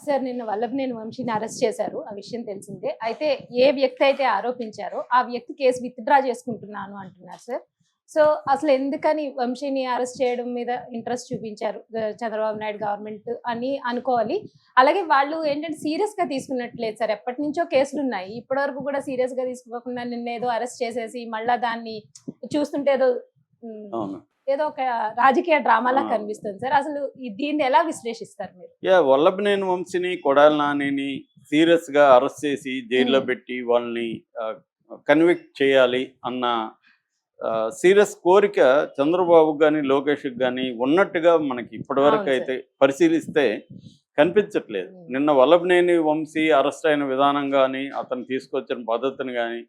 Sir నిన్న వల్లభనేని వంశీని arrest చేశారు. ఆ విషయం తెలిసిందే. అయితే ఏ వ్యక్తి అయితే ఆరోపించారో ఆ వ్యక్తి కేసు విత్‌డ్రా చేసుకుంటున్నాను అంటున్నారు సార్. సో, అసలు ఎందుకని వంశీని అరెస్ట్ చేయడం మీద ఇంట్రెస్ట్ చూపించారు చంద్రబాబు నాయుడు గవర్నమెంట్ అని అనుకోవాలి. అలాగే వాళ్ళు ఏంటంటే సీరియస్‌గా తీసుకున్నట్లేదు సార్. ఎప్పటినుంచో కేసులున్నాయి. ఇప్పటివరకు కూడా సీరియస్‌గా తీసుకోకుండా నిన్నేదో అరెస్ట్ చేసేసి మళ్ళా దాన్ని చూస్తుంటే ఏదో హ్మ్. అవును. ఏదో ఒక రాజకీయ డ్రామాలా కనిపిస్తుంది సార్. అసలు దీన్ని ఎలా విశ్లేషిస్తారు మీరు? వల్లభనేని వంశీని, కొడాలి నానిని సీరియస్‌గా అరెస్ట్ చేసి జైల్లో హ్మ్. పెట్టి వాళ్ళని కన్విక్ట్ చేయాలి అన్న సీరియస్ కోరిక చంద్రబాబుకి గాని, లోకేష్‌కి గాని ఉన్నట్టుగా మనకి ఇప్పటివరకు అవును అయితే సార్. పరిశీలిస్తే కనిపించట్లేదు. హ్మ్. నిన్న వల్లభనేని వంశీ అరెస్ట్ అయిన విధానం గాని, అతను తీసుకొచ్చిన పద్ధతిని గాని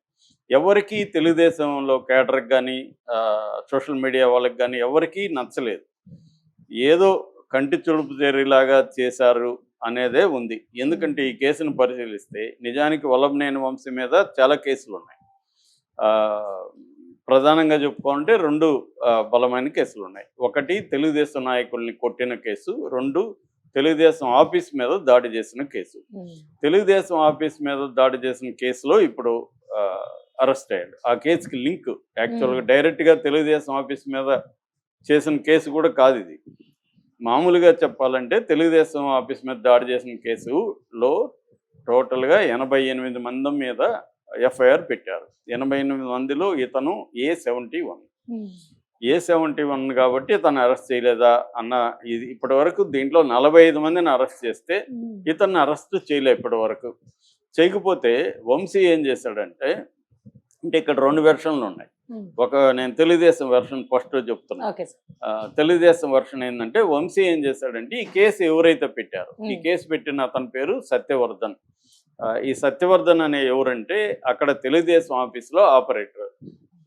ఎవరికీ తెలుగుదేశంలో కేడర్‌కి గాని, సోషల్ మీడియా వాళ్ళకి గాని ఎవరికీ నచ్చలేదు. ఏదో కంటి తుడుపు చర్యలాగా చేశారు అనేదే ఉంది. ఎందుకంటే ఈ కేసును పరిశీలిస్తే నిజానికి వల్లభనేని వంశీ మీద చాలా కేసులున్నాయి. ఆహ్, ప్రధానంగా చెప్పుకోవాలంటే 2 బలమైన కేసులున్నాయి. ఒకటి తెలుగుదేశం నాయకుల్ని కొట్టిన కేసు. 2 తెలుగుదేశం ఆఫీస్ మీద దాడి చేసిన కేసు. హ్మ్. తెలుగుదేశం ఆఫీస్ మీద దాడి చేసిన కేసులో ఇప్పుడు అరెస్ట్ అయ్యాడు. ఆ కేసుకి లింక్ యాక్చువల్‌గా డైరెక్ట్‌గా తెలుగుదేశం ఆఫీస్ మీద చేసిన కేసు కూడా కాదిది. మామూలుగా చెప్పాలంటే తెలుగుదేశం ఆఫీస్ మీద దాడి చేసిన కేసులో టోటల్‌గా 88 మంది మీద ఎఫ్ఐఆర్ పెట్టారు. 88 మందిలో ఇతను ఏ71. హ్మ్. ఏ71 కాబట్టి ఇతన్ని అరెస్ట్ చేయలేదా అన్న ఇది ఇప్పటివరకు దీంట్లో 45 మందిని అరెస్ట్ చేస్తే హ్మ్. ఇతన్ని అరెస్ట్ చేయలే ఇప్పటివరకు. చేయకపోతే వంశీ ఏం చేశాడంటే అంటే ఇక్కడ 2 వెర్షన్లు ఉన్నాయి. హ్మ్. నేను తెలుగుదేశం వెర్షన్ ఫస్ట్ చెప్తున్నా. Okay sir. తెలుగుదేశం వెర్షన్ ఏందంటే వంశీ ఏం చేశాడంటే ఈ కేసు ఎవరైతే పెట్టారో ఈ కేసు పెట్టిన అతని పేరు సత్యవర్ధన్. ఈ సత్యవర్ధన్ అనే ఎవరంటే అక్కడ తెలుగుదేశం ఆఫీస్‌లో ఆపరేటర్.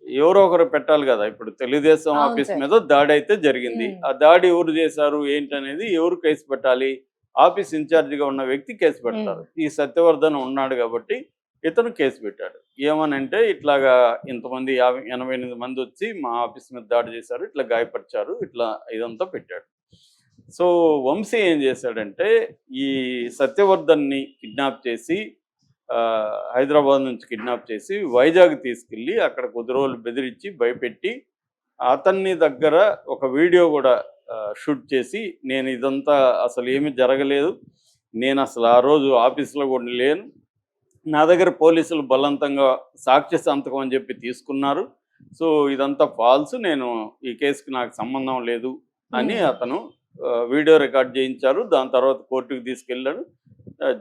ఎవరో ఒకరు పెట్టాలి కదా! ఇప్పుడు తెలుగుదేశం అవును ఆఫీస్ సార్. మీద దాడి అయితే జరిగింది. హ్మ్. ఆ దాడి ఎవరు చేశారు ఏంటనేది ఎవరు కేసు పెట్టాలి? ఆఫీస్ ఇన్‌చార్జ్‌గా ఉన్న వ్యక్తి కేసు హ్మ్. పెడతారు. ఈ సత్యవర్ధన్ ఉన్నాడు కాబట్టి ఇతను కేసు పెట్టాడు. ఏమనంటే ఇట్లాగా ఇంతమంది 88 మంది వచ్చి మా ఆఫీస్ మీద దాడి చేశారు. ఇట్లా గాయపరిచారు. ఇట్లా ఇదంతా పెట్టాడు. సో, వంశీ ఏం చేశాడంటే ఈ సత్యవర్ధన్‌ని కిడ్నాప్ చేసి హైదరాబాద్ నుంచి కిడ్నాప్ చేసి వైజాగ్ తీసుకెళ్ళి అక్కడ కొద్ది రోజులు బెదిరించి భయపెట్టి అతన్ని దగ్గర ఒక వీడియో కూడా షూట్ చేసి నేను ఇదంతా అసలు ఏమీ జరగలేదు. నేను అసలు ఆ రోజు ఆఫీస్‌లో కూడా లేను. నా దగ్గర పోలీసులు బలవంతంగా సాక్ష్య సంతకం అని చెప్పి తీసుకున్నారు. సో, ఇదంతా ఫాల్స్. నేను ఈ కేసుకి నాకు సంబంధం లేదు అని హ్మ్. అతను వీడియో రికార్డ్ చేయించారు. దాని తర్వాత కోర్టుకి తీసుకెళ్లాడు.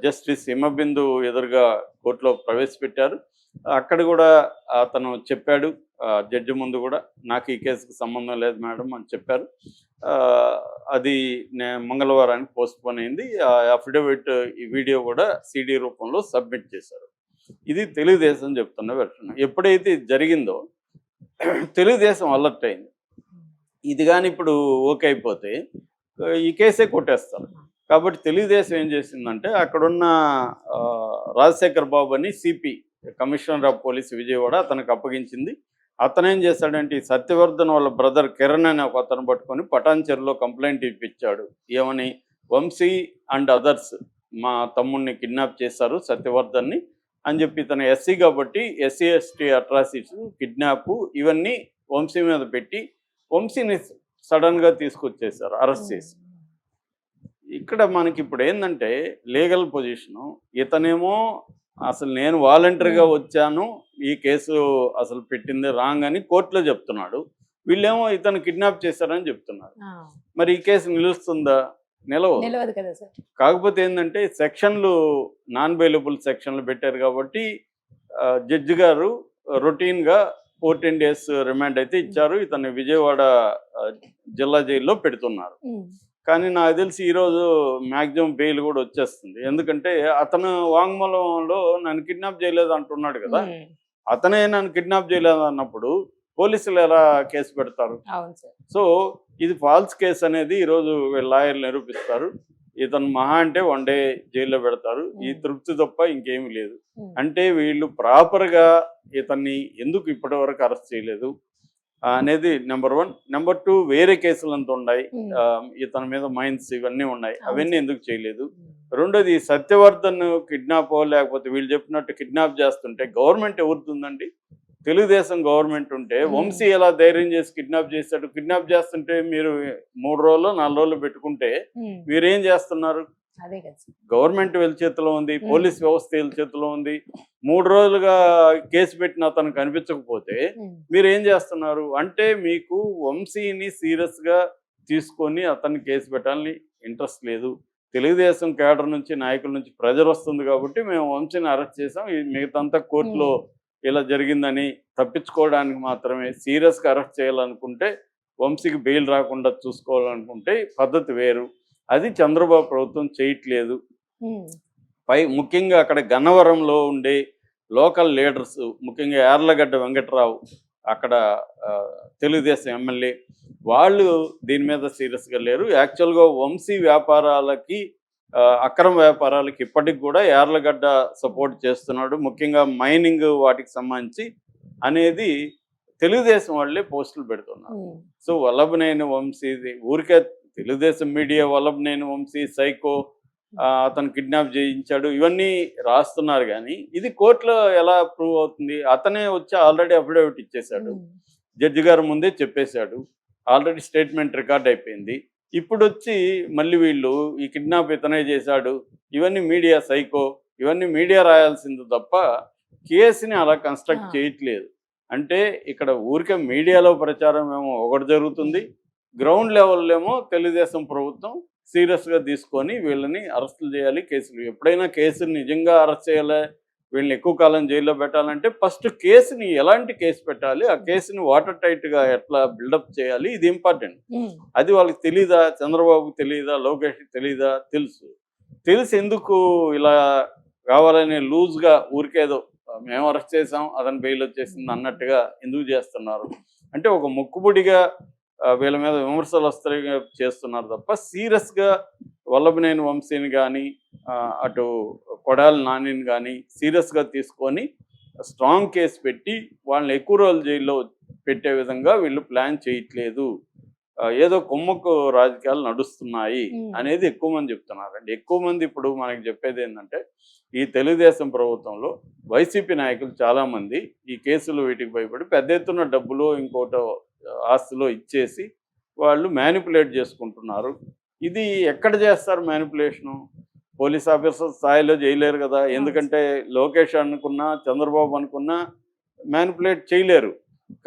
జస్టిస్ హిమబిందు ఎదురుగా కోర్టులో ప్రవేశపెట్టారు. అక్కడ కూడా అతను చెప్పాడు జడ్జి ముందు కూడా నాకు ఈ కేసుకి సంబంధం లేదు మేడం అని చెప్పారు. ఆహ్, అది మంగళవారానికి పోస్ట్‌పోన్ అయింది. ఆ అఫిడవిట్ ఈ వీడియో కూడా సీడీ రూపంలో సబ్మిట్ చేశారు. ఇది తెలుగుదేశం చెప్తున్న వెర్షన్. ఎప్పుడైతే ఇది జరిగిందో తెలుగుదేశం అలర్ట్ అయింది. ఇది గాని ఇప్పుడు ఓకే అయిపోతే ఈ కేసే కొట్టేస్తారు. కాబట్టి తెలుగుదేశం ఏం చేసిందంటే అక్కడున్న రాజశేఖర్ బాబు అని CP commissioner of police Vijayawada అతనికి అప్పగించింది. అతనేం చేశాడంటే ఈ సత్యవర్ధన్ వాళ్ళ బ్రదర్ కిరణ్ అనే ఒక అతను పట్టుకొని పటాన్చెరులో కంప్లైంట్ ఇప్పించాడు. ఏమని వంశీ అండ్ అదర్స్ మా తమ్ముడిని కిడ్నాప్ చేశారు సత్యవర్ధన్ని అని చెప్పి ఇతను ఎస్సీ కాబట్టి ఎస్సీ ఎస్టీ అట్రాసిటీస్ కిడ్నాప్ ఇవన్నీ వంశీ మీద పెట్టి వంశీని సడన్‌గా తీసుకొచ్చేసారు అరెస్ట్ చేసి. ఇక్కడ మనకిప్పుడు ఏందంటే లీగల్ పొజిషను ఇతనేమో అసలు నేను వాలంటరీగా వచ్చాను. ఈ కేసు అసలు పెట్టింది రాంగ్ అని కోర్టులో చెప్తున్నాడు. వీళ్ళేమో ఇతను కిడ్నాప్ చేశారని చెప్తున్నారు. ఆ! మరి ఈ కేసు నిలుస్తుందా? నిలవదు. నిలవదు కదా సార్. కాకపోతే ఏందంటే సెక్షన్‌లు నాన్ బెయిలబుల్ సెక్షన్‌లు పెట్టారు కాబట్టి జడ్జి గారు రొటీన్‌గా 14 డేస్ రిమాండ్ అయితే ఇచ్చారు. ఇతన్ని విజయవాడ జిల్లా జైల్లో పెడుతున్నారు. హ్మ్. కానీ నాకు తెలిసి ఈరోజు మాక్సిమం బెయిల్ కూడా వచ్చేస్తుంది. ఎందుకంటే అతను వాంగ్మూలంలో నన్ను కిడ్నాప్ చేయలేదు అంటున్నాడు కదా! హ్మ్. అతనే నన్ను కిడ్నాప్ చేయలేదు అన్నప్పుడు పోలీసులు ఎలా కేసు పెడతారు? అవును సార్. సో, ఇది ఫాల్స్ కేస్ అనేది ఈరోజు వీళ్ళ లాయర్లు నిరూపిస్తారు. ఇతను మహా అంటే 1 డే జైల్లో పెడతారు. ఈ తృప్తి తప్ప ఇంకేమీ లేదు. అంటే వీళ్ళు ప్రాపర్‌గా ఇతన్ని ఎందుకు ఇప్పటివరకు అరెస్ట్ చేయలేదు అనేది నంబర్ 1. నంబర్ 2 వేరే కేసులంతా ఉన్నాయి. ఇతని మీద మైన్స్ ఇవన్నీ ఉన్నాయి. అవును అవన్నీ సార్. ఎందుకు చేయలేదు? రెండోది సత్యవర్ధన్ కిడ్నాప్ లేకపోతే వీళ్ళు చెప్పినట్టు కిడ్నాప్ చేస్తుంటే గవర్నమెంట్ ఎవరుతుందండి? తెలుగుదేశం గవర్నమెంట్ ఉంటే వంశీ ఎలా ధైర్యం చేసి కిడ్నాప్ చేశాడు? కిడ్నాప్ చేస్తుంటే మీరు 3 రోజులు 4 రోజులు పెట్టుకుంటే మీరేం చేస్తున్నారు? అదే కదా సార్. గవర్నమెంట్ వీళ్ళ చేతిలో ఉంది, పోలీస్ వ్యవస్థ వీళ్ళ చేతిలో ఉంది. 3 రోజులుగా కేసు పెట్టిన అతను కనిపించకపోతే మీరేం చేస్తున్నారు? అంటే మీకు వంశీని సీరియస్గా తీసుకొని అతన్ని కేసు పెట్టాలని ఇంట్రెస్ట్ లేదు. తెలుగుదేశం కేడర్ నుంచి నాయకుల నుంచి ప్రెజర్ వస్తుంది కాబట్టి మేము వంశీని అరెస్ట్ చేసాం, మిగతాంతా కోర్టులో ఇలా జరిగిందని తప్పించుకోవడానికి మాత్రమే. సీరియస్గా అరెస్ట్ చేయాలనుకుంటే, వంశీకి బెయిల్ రాకుండా చూసుకోవాలనుకుంటే పద్ధతి వేరు. అది చంద్రబాబు ప్రభుత్వం చేయట్లేదు. ముఖ్యంగా అక్కడ గన్నవరంలో ఉండే లోకల్ లీడర్స్, ముఖ్యంగా యార్లగడ్డ వెంకట్రావు అక్కడ తెలుగుదేశం ఎమ్మెల్యే, వాళ్ళు దీని మీద సీరియస్గా లేరు. యాక్చువల్గా వంశీ వ్యాపారాలకి, అక్రమ వ్యాపారాలకి ఇప్పటికి కూడా యార్లగడ్డ సపోర్ట్ చేస్తున్నాడు. ముఖ్యంగా మైనింగ్ వాటికి సంబంధించి అనేది తెలుగుదేశం వాళ్ళే పోస్టులు పెడుతున్నారు. సో వల్లభనేని వంశీది ఊరికే తెలుగుదేశం మీడియా వల్లభనేని వంశీ సైకో, అతను కిడ్నాప్ చేయించాడు, ఇవన్నీ రాస్తున్నారు. కానీ ఇది కోర్టులో ఎలా ప్రూవ్ అవుతుంది? అతనే వచ్చి ఆల్రెడీ అఫిడవిట్ ఇచ్చేశాడు, జడ్జి గారు ముందే చెప్పేశాడు, ఆల్రెడీ స్టేట్మెంట్ రికార్డ్ అయిపోయింది. ఇప్పుడు వచ్చి మళ్ళీ వీళ్ళు ఈ కిడ్నాప్ ఇతనే చేశాడు, ఇవన్నీ మీడియా సైకో, ఇవన్నీ మీడియా రాయాల్సింది తప్ప కేసుని అలా కన్స్ట్రక్ట్ చేయట్లేదు. అంటే ఇక్కడ ఊరికే మీడియాలో ప్రచారం ఏమో ఒకటి జరుగుతుంది, గ్రౌండ్ లెవెల్లో ఏమో తెలుగుదేశం ప్రభుత్వం సీరియస్గా తీసుకొని వీళ్ళని అరెస్టులు చేయాలి, కేసులు ఎప్పుడైనా కేసుని నిజంగా అరెస్ట్ చేయాలి, వీళ్ళని ఎక్కువ కాలం జైల్లో పెట్టాలంటే ఫస్ట్ కేసుని ఎలాంటి కేసు పెట్టాలి, ఆ కేసుని వాటర్ టైట్గా ఎట్లా బిల్డప్ చేయాలి, ఇది ఇంపార్టెంట్. అది వాళ్ళకి తెలీదా? చంద్రబాబుకి తెలీదా? లోకేష్కి తెలీదా? తెలిసి ఎందుకు ఇలా కావాలని లూజ్గా ఊరికేదో మేము అరెస్ట్ చేసాం అతను బెయిల్ వచ్చేసింది అన్నట్టుగా ఎందుకు చేస్తున్నారు? అంటే ఒక మొక్కుబడిగా వీళ్ళ మీద విమర్శలు వస్తాయి చేస్తున్నారు తప్ప సీరియస్గా వల్లభనేని వంశీని కానీ అటు కొడాలి నానిని కానీ సీరియస్గా తీసుకొని స్ట్రాంగ్ కేసు పెట్టి వాళ్ళని ఎక్కువ రోజులు జైల్లో పెట్టే విధంగా వీళ్ళు ప్లాన్ చేయట్లేదు. ఏదో కొమ్మకు రాజకీయాలు నడుస్తున్నాయి అనేది ఎక్కువ మంది చెప్తున్నారండి. ఎక్కువ మంది ఇప్పుడు మనకి చెప్పేది ఏంటంటే, ఈ తెలుగుదేశం ప్రభుత్వంలో వైసీపీ నాయకులు చాలామంది ఈ కేసులు వీటికి భయపడి పెద్ద ఎత్తున డబ్బులు ఇంకోటో ఆస్తిలో ఇచ్చేసి వాళ్ళు మ్యానిపులేట్ చేసుకుంటున్నారు. ఇది ఎక్కడ చేస్తారు మ్యానిపులేషను? పోలీస్ ఆఫీసర్ స్థాయిలో చేయలేరు కదా, ఎందుకంటే లోకేష్ అనుకున్నా చంద్రబాబు అనుకున్నా మ్యానిపులేట్ చేయలేరు.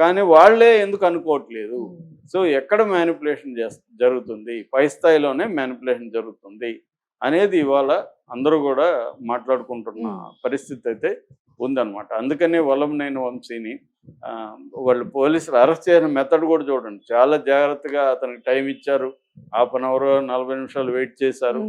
కానీ వాళ్ళే ఎందుకు అనుకోవట్లేదు? సో ఎక్కడ మ్యానిపులేషన్ జరుగుతుంది? పై స్థాయిలోనే మ్యానిపులేషన్ జరుగుతుంది అనేది ఇవాళ అందరూ కూడా మాట్లాడుకుంటున్న పరిస్థితి అయితే ఉందన్నమాట. అందుకనే వల్లభనేని వంశీని వాళ్ళు పోలీసులు అరెస్ట్ చేసిన మెథడ్ కూడా చూడండి, చాలా జాగ్రత్తగా అతనికి టైం ఇచ్చారు, 1/2 అవర్ 40 నిమిషాలు వెయిట్ చేశారు.